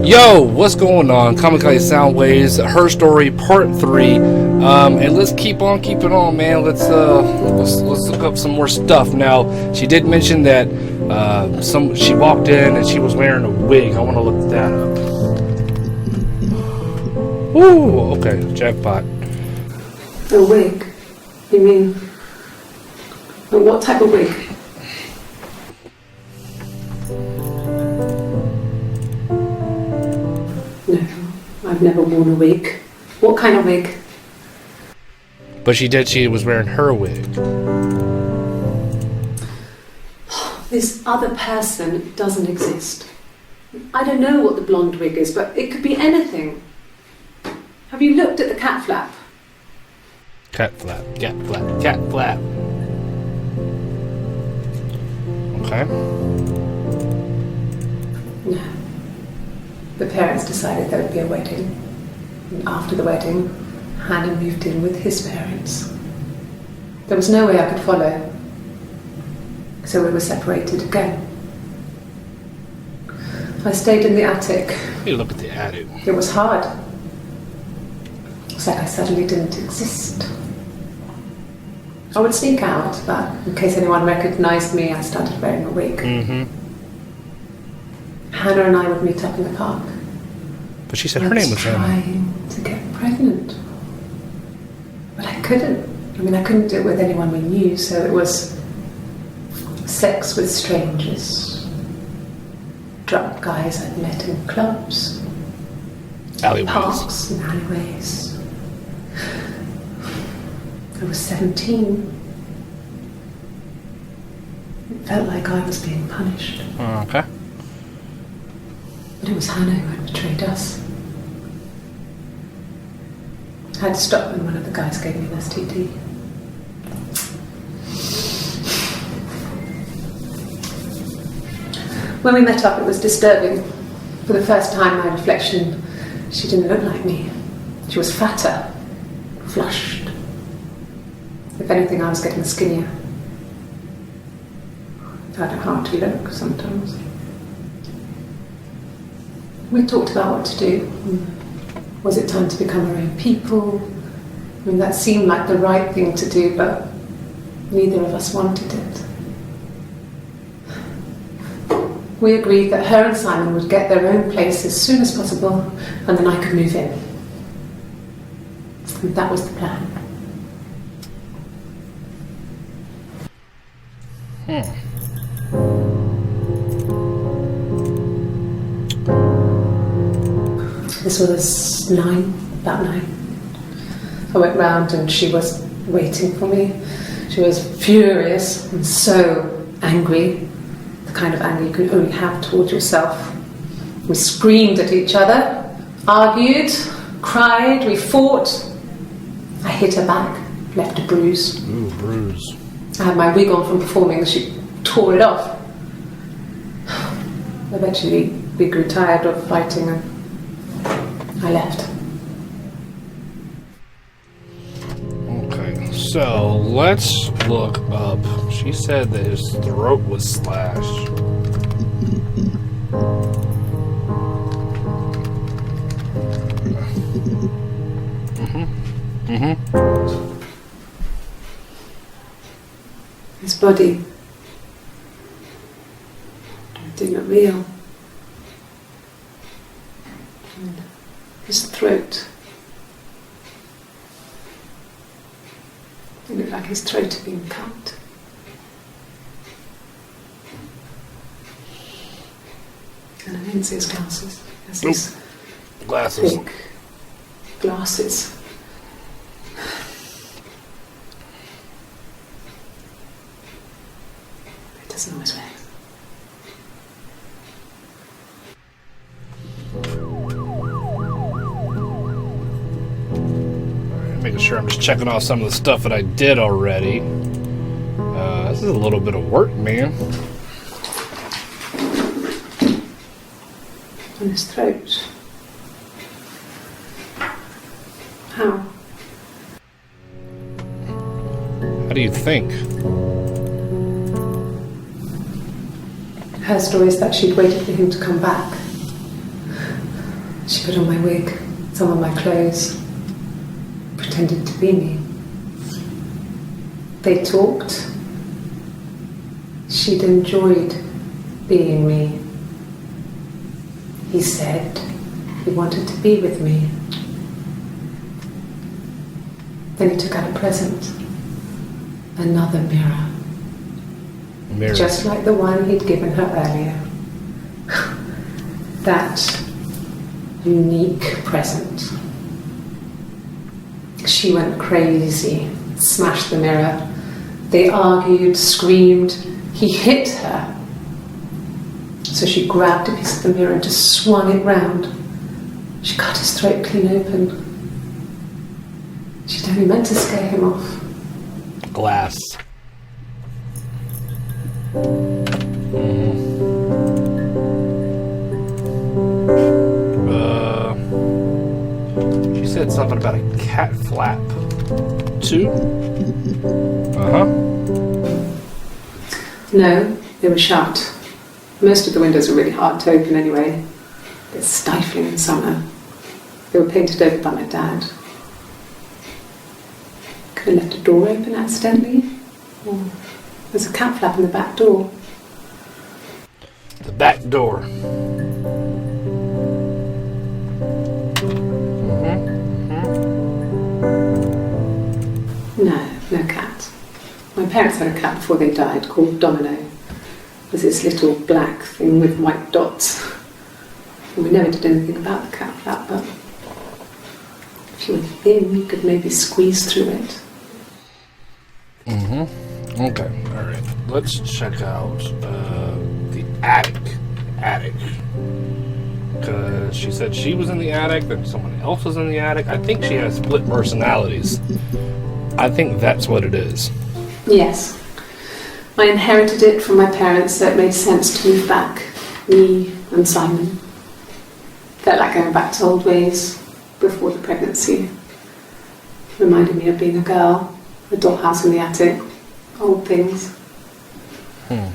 Yo, what's going on? Kamikaze Soundwaves, her story, part 3. And let's keep on keeping on, man. Let's look up some more stuff. Now, she did mention that she walked in and she was wearing a wig. I want to look that up. Ooh, okay, jackpot. A wig? You mean, what type of wig? No, I've never worn a wig. What kind of wig? But she was wearing her wig. This other person doesn't exist. I don't know what the blonde wig is, but it could be anything. Have you looked at the cat flap? Cat flap, cat flap, cat flap. Okay. No. The parents decided there would be a wedding. And after the wedding, Hannah moved in with his parents. There was no way I could follow. So we were separated again. I stayed in the attic. Hey, look at the attic. It was hard. It's like I suddenly didn't exist. I would sneak out, but in case anyone recognized me, I started wearing a wig. Mm-hmm. Hannah and I would meet up in the park. But she said her name was trying to get pregnant. But I couldn't. I mean, I couldn't do it with anyone we knew, so it was sex with strangers. Drunk guys I'd met in clubs. Alleyways. Parks and alleyways. I was 17. It felt like I was being punished. Okay. But it was Hannah who had betrayed us. I had to stop when one of the guys gave me an STD. When we met up, it was disturbing. For the first time, my reflection, she didn't look like me. She was fatter, flushed. If anything, I was getting skinnier. I had a hearty look sometimes. We talked about what to do. Was it time to become our own people? I mean, that seemed like the right thing to do, but neither of us wanted it. We agreed that her and Simon would get their own place as soon as possible, and then I could move in. And that was the plan. This was about 9. I went round and she was waiting for me. She was furious and so angry, the kind of anger you can only have towards yourself. We screamed at each other, argued, cried, we fought. I hit her back, left a bruise. Ooh, bruise. I had my wig on from performing and she tore it off. Eventually, we grew tired of fighting and I left. Okay, so let's look up. She said that his throat was slashed. His body didn't look real. And his throat, it looked like his throat had been cut. And I didn't see his glasses. His Glasses. big glasses. He doesn't always wear. Making sure I'm just checking off some of the stuff that I did already. This is a little bit of work, man. On his throat. How? How do you think? Her story is that she'd waited for him to come back. She put on my wig, some of my clothes, pretended to be me. They talked. She'd enjoyed being me. He said he wanted to be with me. Then he took out a present. Another mirror. Mirror. Just like the one he'd given her earlier. That unique present. She went crazy, smashed the mirror. They argued, screamed. He hit her. So she grabbed a piece of the mirror and just swung it round. She cut his throat clean open. She'd only meant to scare him off. Glass. She said something about a cat flap. 2? No, they were shut. Most of the windows are really hard to open anyway. They're stifling in summer. They were painted over by my dad. Could have left a door open accidentally. Or there's a cat flap in the back door. The back door. No cat. My parents had a cat before they died called Domino. It was this little black thing with white dots. And we never did anything about the cat flap, but if you were thin, you could maybe squeeze through it. Okay, alright. Let's check out the attic. Because she said she was in the attic, then someone else was in the attic. I think she has split personalities. I think that's what it is. Yes. I inherited it from my parents, so it made sense to move back. Me and Simon. Felt like going back to old ways before the pregnancy. Reminded me of being a girl, a dollhouse in the attic, old things.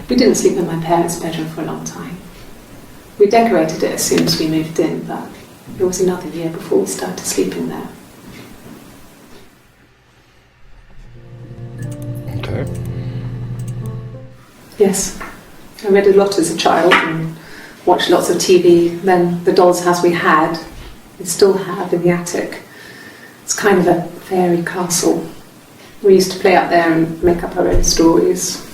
We didn't sleep in my parents' bedroom for a long time. We decorated it as soon as we moved in, but it was another year before we started sleeping there. Okay. Yes, I read a lot as a child and watched lots of TV. Then the doll's house we still have in the attic. It's kind of a fairy castle. We used to play out there and make up our own stories.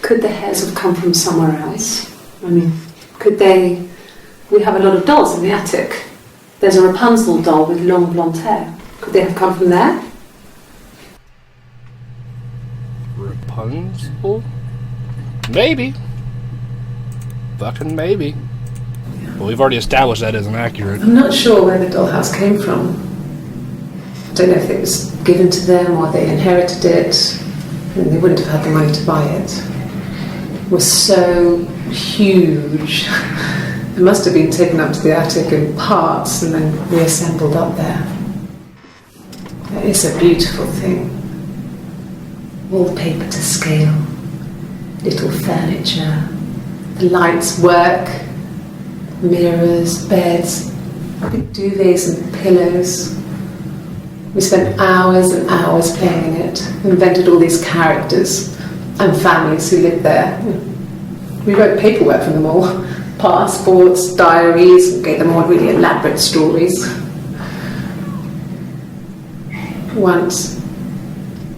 Could the hairs have come from somewhere else? I mean, could they... We have a lot of dolls in the attic. There's a Rapunzel doll with long blonde hair. Could they have come from there? Rapunzel? Maybe. Fucking maybe. Well, we've already established that isn't accurate. I'm not sure where the dollhouse came from. I don't know if it was given to them or they inherited it, and they wouldn't have had the money to buy it. It was so huge. It must have been taken up to the attic in parts and then reassembled up there. It's a beautiful thing. Wallpaper to scale, little furniture, the lights work, mirrors, beds, big duvets and pillows. We spent hours and hours playing in it, invented all these characters and families who lived there. We wrote paperwork for them all, passports, diaries, and gave them all really elaborate stories. Once,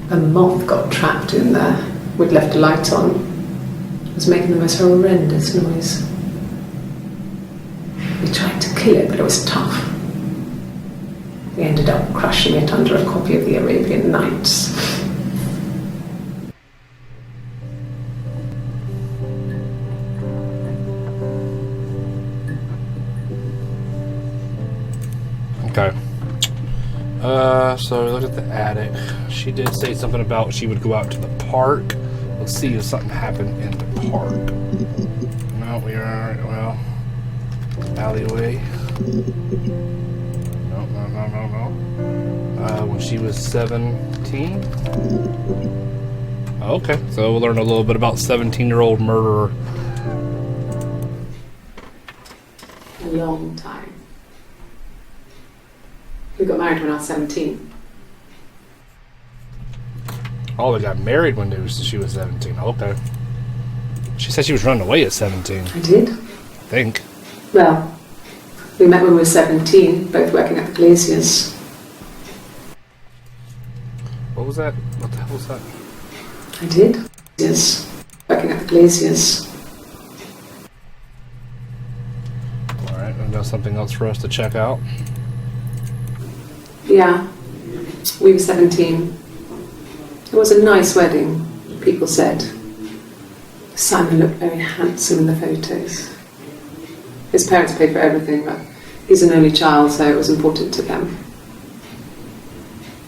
a moth got trapped in there. We'd left a light on. It was making the most horrendous noise. We tried to kill it, but it was tough. We ended up crushing it under a copy of the Arabian Nights. Okay. So we looked at the attic. She did say something about she would go out to the park. Let's see if something happened in the park. No, we are, well, alleyway. No. When she was 17? Okay, so we'll learn a little bit about 17-year-old murderer. A long time. We got married when I was 17. Oh, they got married when she was 17. Okay. She said she was running away at 17. I did. I think. Well, we met when we were 17, both working at the Glaziers. What was that? What the hell was that? I did. Yes, working at the Glaziers. Alright, and that's something else for us to check out. Yeah, we were 17. It was a nice wedding, people said. Simon looked very handsome in the photos. His parents paid for everything, but he's an only child, so it was important to them.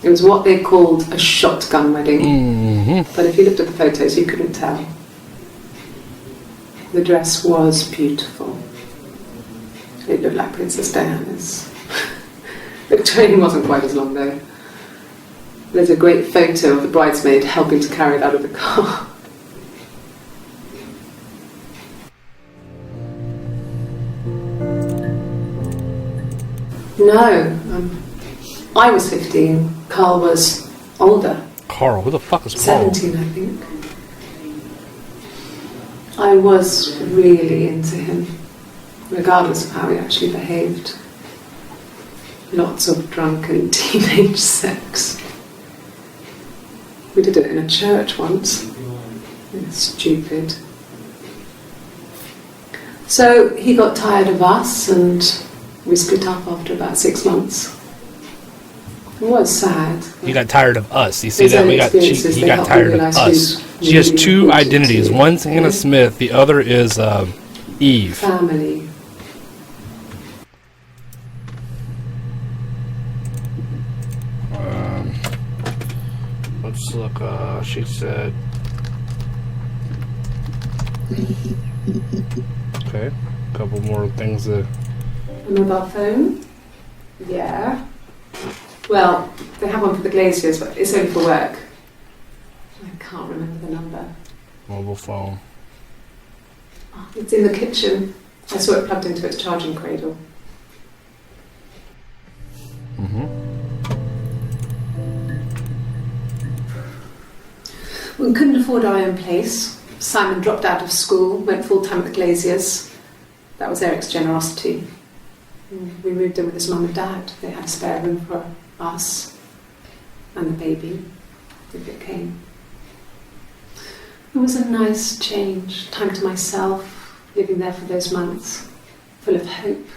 It was what they called a shotgun wedding. Mm-hmm. But if you looked at the photos, you couldn't tell. The dress was beautiful. It looked like Princess Diana's. The train wasn't quite as long though. There's a great photo of the bridesmaid helping to carry it out of the car. No, I was 15. Carl was older. Carl? Who the fuck is Carl? 17, I think. I was really into him, regardless of how he actually behaved. Lots of drunken teenage sex. We did it in a church once. It's stupid. So he got tired of us and we split up after about 6 months. It was sad. He got tired of us. You see His that? own He experiences, they got helped me tired of realise us. who's She has really two important identities. to you. One's Hannah Smith. The other is Eve. Family. Let's look. She said. Okay, a couple more things that. A mobile phone? Yeah. Well, they have one for the Glaziers, but it's only for work. I can't remember the number. Mobile phone. Oh, it's in the kitchen. I saw it plugged into its charging cradle. Mm-hmm. We couldn't afford our own place. Simon dropped out of school, went full-time at the Glaziers. That was Eric's generosity. We moved in with his mum and dad. They had a spare room for us and the baby, if it came. It was a nice change, time to myself, living there for those months, full of hope.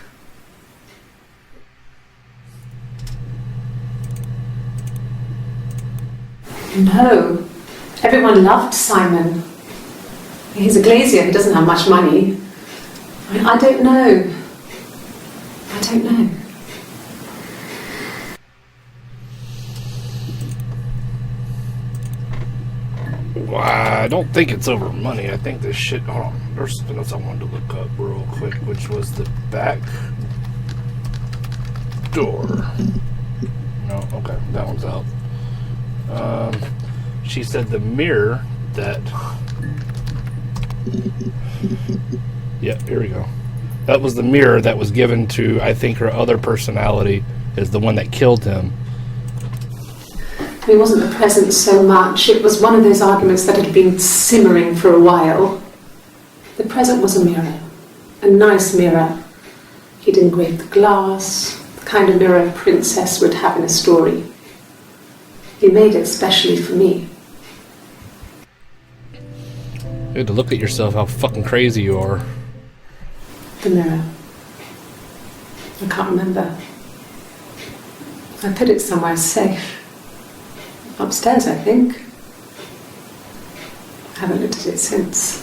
No, everyone loved Simon. He's a Glazier, he doesn't have much money. I don't know. I don't know. Well, I don't think it's over money. I think this shit. Hold on. There's something else I wanted to look up real quick, which was the back door. No, okay, that one's out. She said the mirror that. Yeah, here we go. That was the mirror that was given to, I think, her other personality is the one that killed him. It wasn't the present so much. It was one of those arguments that had been simmering for a while. The present was a mirror. A nice mirror. He'd engraved the glass, the kind of mirror a princess would have in a story. He made it specially for me. You had to look at yourself, how fucking crazy you are. The mirror. I can't remember. I put it somewhere safe. Upstairs, I think. I haven't looked at it since.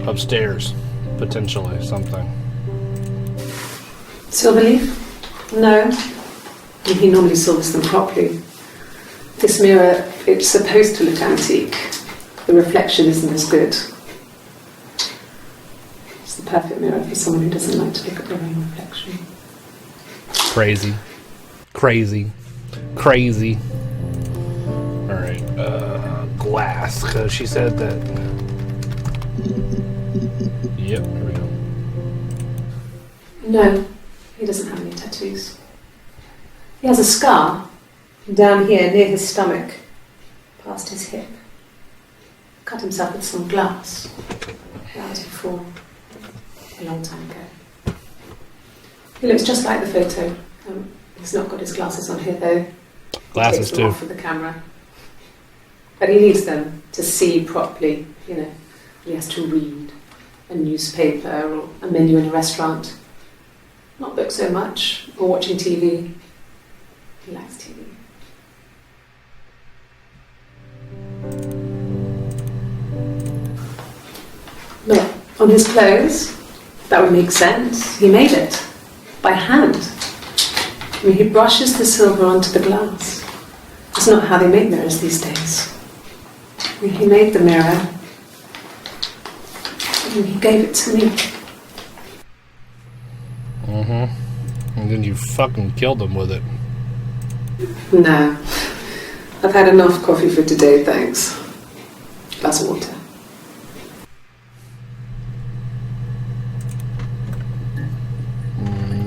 Upstairs, potentially, something. Silverleaf? No. He normally silvers them properly. This mirror, it's supposed to look antique. The reflection isn't as good. It's the perfect mirror for someone who doesn't like to look at their own reflection. Crazy. Crazy. Crazy. Alright, glass, because she said that. Yep, here we go. No, he doesn't have any tattoos. He has a scar down here near his stomach, past his hip. Cut himself with some glass. That was before, a long time ago. He looks just like the photo. He's not got his glasses on here though. Glasses he takes them too. off with the camera. But he needs them to see properly, you know. He has to read a newspaper or a menu in a restaurant. Not book so much, or watching TV. He likes TV. But on his clothes, that would make sense. He made it by hand. I mean, he brushes the silver onto the glass. It's not how they make mirrors these days. I mean, he made the mirror and he gave it to me. And then you fucking killed him with it. No. I've had enough coffee for today, thanks. Glass of water.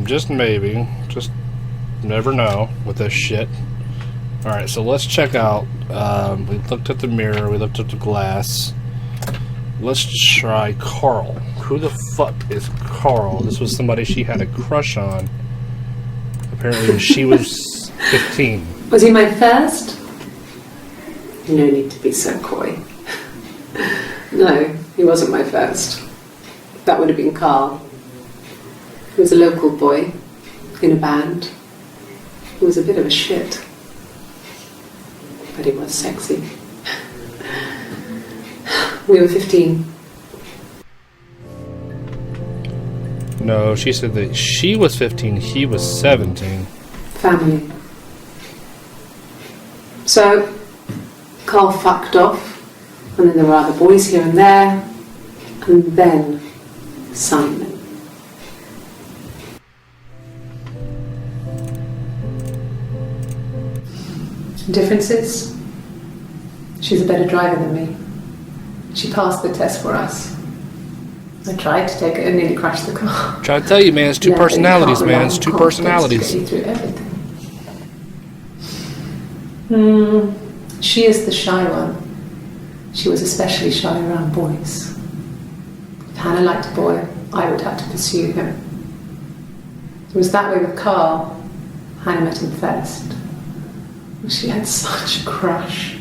Just maybe. Just never know with this shit. Alright, so let's check out. We looked at the mirror, we looked at the glass. Let's try Carl. Who the fuck is Carl? This was somebody she had a crush on. Apparently when she was 15. Was he my first? No need to be so coy. No, he wasn't my first. That would have been Carl. He was a local boy in a band. He was a bit of a shit. But he was sexy. We were 15. No, she said that she was 15, he was 17. Family. So, Carl fucked off, and then there were other boys here and there, and then Simon. Differences? She's a better driver than me. She passed the test for us. I tried to take it and nearly crashed the car. Try to tell you, man, it's two personalities, man. It's two personalities. To get you through everything. She is the shy one. She was especially shy around boys. If Hannah liked a boy, I would have to pursue him. It was that way with Carl. Hannah met him first. She had such a crush.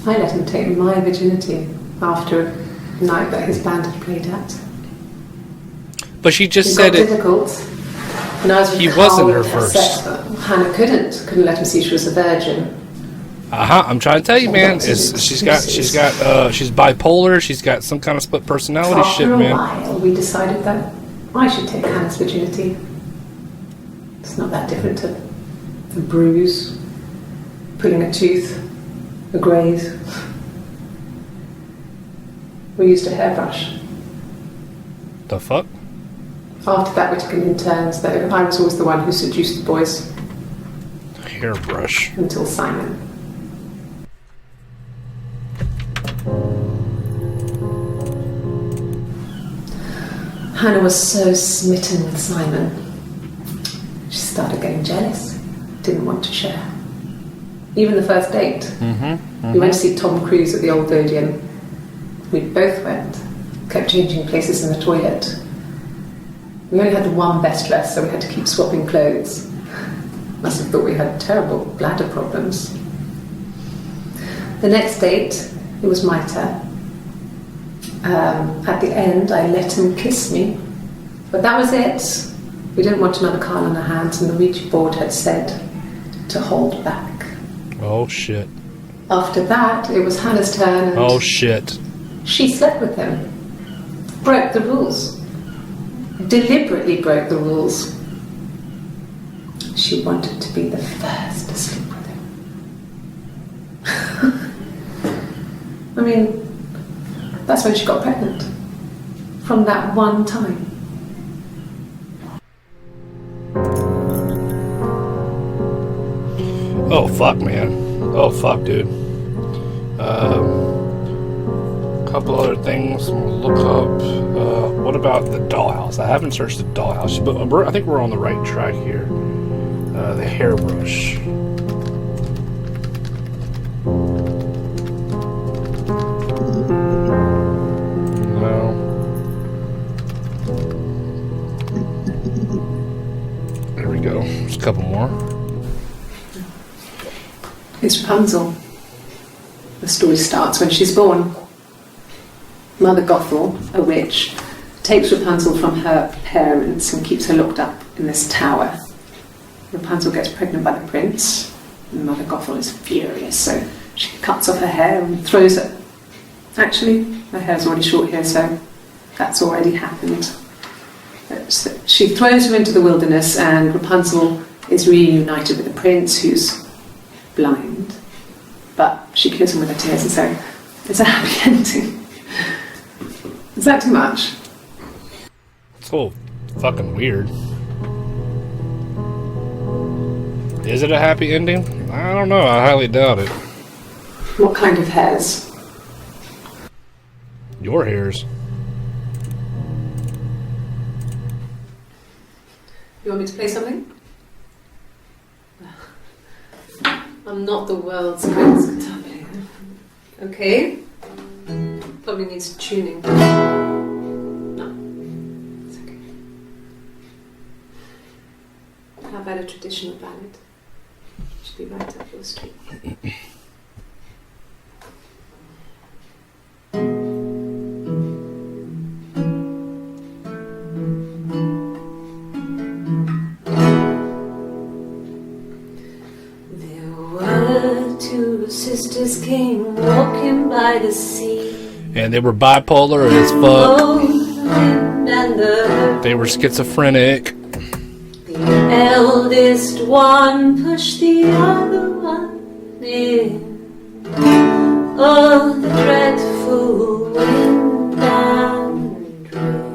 I let him take my virginity after a night that his band had played at. But she just It said got it. difficult. And I was with He Carl wasn't her with first. sex, but Hannah couldn't let him see she was a virgin. I'm trying to tell you, man. She's bipolar. She's got some kind of split personality After shit, a man. while, we decided that I should take Hannah's virginity. It's not that different to a bruise, pulling a tooth, a graze. We used a hairbrush. The fuck? After that, we took it in turns, though. I was always the one who seduced the boys Hairbrush. until Simon. Hannah was so smitten with Simon. She started getting jealous, didn't want to share. Even the first date. We went to see Tom Cruise at the Old Odeon. We both went, kept changing places in the toilet. We only had the one best dress, so we had to keep swapping clothes. Must have thought we had terrible bladder problems. The next date, it was my turn. At the end, I let him kiss me. But that was it. We didn't want another Carl on our hands, and the Ouija board had said to hold back. Oh shit. After that, it was Hannah's turn, and Oh shit. she slept with him. Broke the rules. Deliberately broke the rules. She wanted to be the first to sleep with him. I mean, that's when she got pregnant. From that one time. Oh fuck, man. Oh fuck, dude. Couple other things I'm gonna look up. What about the dollhouse? I haven't searched the dollhouse, but I think we're on the right track here. The hairbrush. No. There we go. Just a couple more. It's Rapunzel. The story starts when she's born. Mother Gothel, a witch, takes Rapunzel from her parents and keeps her locked up in this tower. Rapunzel gets pregnant by the prince, and Mother Gothel is furious, so she cuts off her hair and throws it. Actually, her hair's already short here, so that's already happened. So she throws her into the wilderness, and Rapunzel is reunited with the prince, who's blind. But she kills him with her tears, and so it's a happy ending. Is that too much? It's a little fucking weird. Is it a happy ending? I don't know. I highly doubt it. What kind of hairs? Your hairs. You want me to play something? I'm not the world's greatest guitar player. Okay. Probably needs tuning. No. It's okay. How about a traditional ballad? Should be right up your street. Two sisters came walking by the sea. And they were bipolar as fuck. They were schizophrenic. The eldest one pushed the other one in. Oh, the dreadful wind and rain.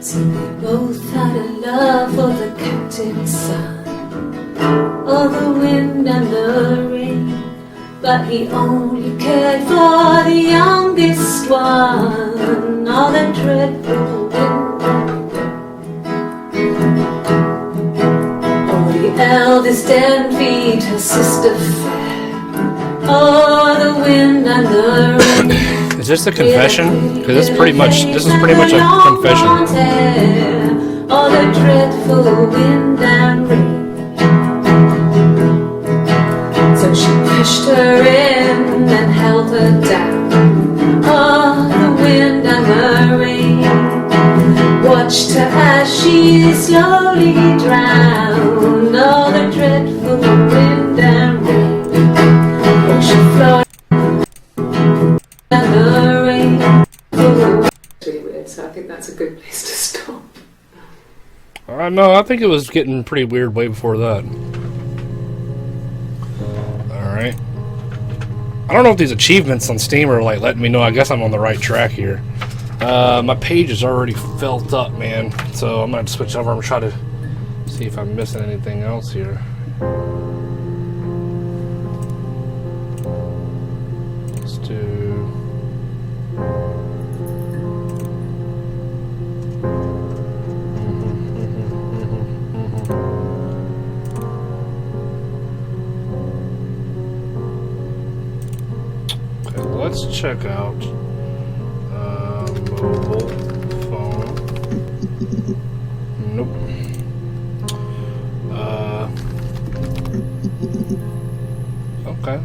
See, they both had a love for the captain's son. Oh, the wind and the rain, but he only cared for the youngest one. Oh, the dreadful wind and rain. Oh, the eldest envied her sister fair. Oh, the wind and the rain. Is this a confession? Because this is pretty much a confession. Oh, the dreadful wind and rain. So she pushed her in and held her down. Oh, the wind and the rain watched her as she slowly drowned. Oh, the dreadful wind and rain. Oh, she flowed and the rain. It's really weird, so I think that's a good place to stop. No, I think it was getting pretty weird way before that. Alright. I don't know if these achievements on Steam are like letting me know. I guess I'm on the right track here. My page is already filled up, man. So I'm going to switch over and try to see if I'm missing anything else here. Let's do... Let's check out mobile phone. Nope. Okay,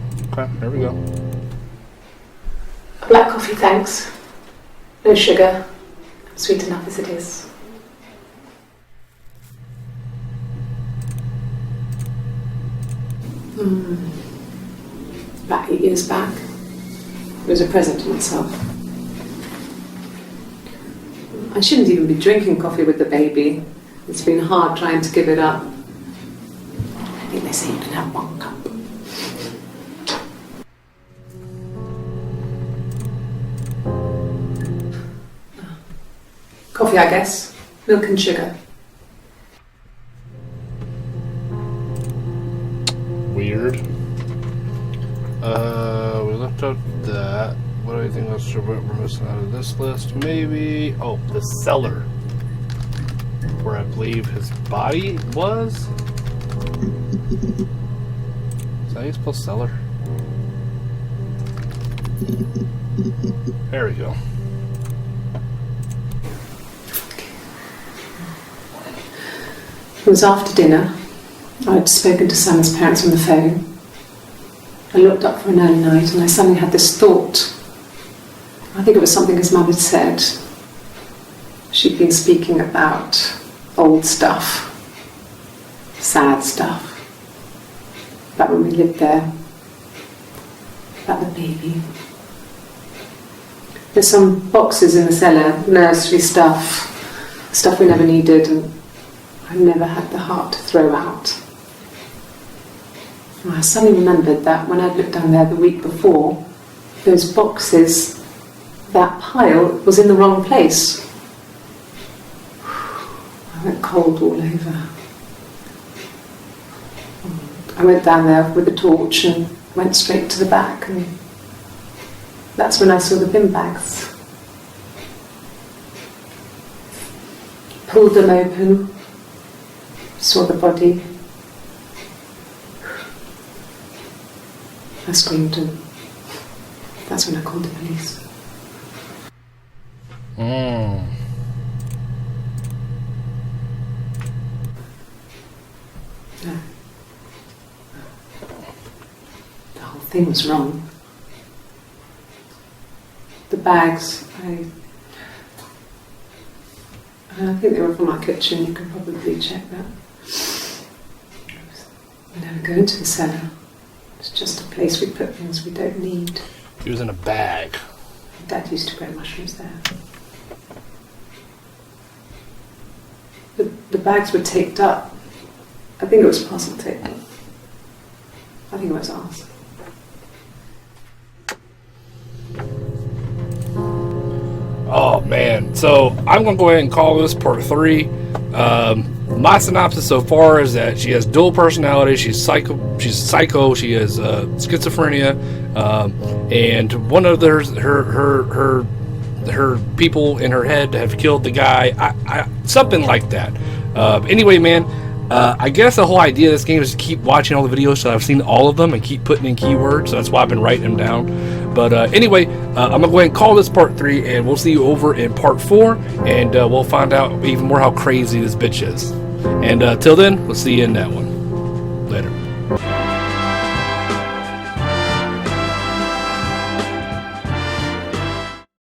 here we go. Black coffee, thanks. No sugar. Sweet enough as it is. About 8 years back. It was a present to myself. I shouldn't even be drinking coffee with the baby. It's been hard trying to give it up. I think they say you can have 1 cup. Coffee, I guess. Milk and sugar. weird. We left out that. What do you think else we're missing out of this list? Maybe, oh, the cellar, where I believe his body was. Is that how you spell cellar? There we go. It was after dinner. I'd spoken to Sam's parents on the phone. I looked up for an early night and I suddenly had this thought. I think it was something his mum had said. She'd been speaking about old stuff, sad stuff, about when we lived there, about the baby. There's some boxes in the cellar, nursery stuff we never needed, and I never had the heart to throw out. And I suddenly remembered that when I'd looked down there the week before, those boxes, that pile was in the wrong place. I went cold all over. I went down there with a torch and went straight to the back, and that's when I saw the bin bags. Pulled them open, saw the body. I screamed, and that's when I called the police. No. The whole thing was wrong. The bags, I think they were from our kitchen. You can probably check that. We never go into the cellar. It's just a place we put things we don't need. He was in a bag. Dad used to grow mushrooms there. The bags were taped up. I think it was parcel tape. I think it was ours. Oh man, so I'm gonna go ahead and call this part 3. My synopsis so far is that she has dual personality. She's psycho. She has schizophrenia, and one of her people in her head have killed the guy. Something like that. Anyway, man. I guess the whole idea of this game is to keep watching all the videos so I've seen all of them and keep putting in keywords. So that's why I've been writing them down. But anyway, I'm going to go ahead and call this part 3, and we'll see you over in part 4, and we'll find out even more how crazy this bitch is. And till then, we'll see you in that one. Later.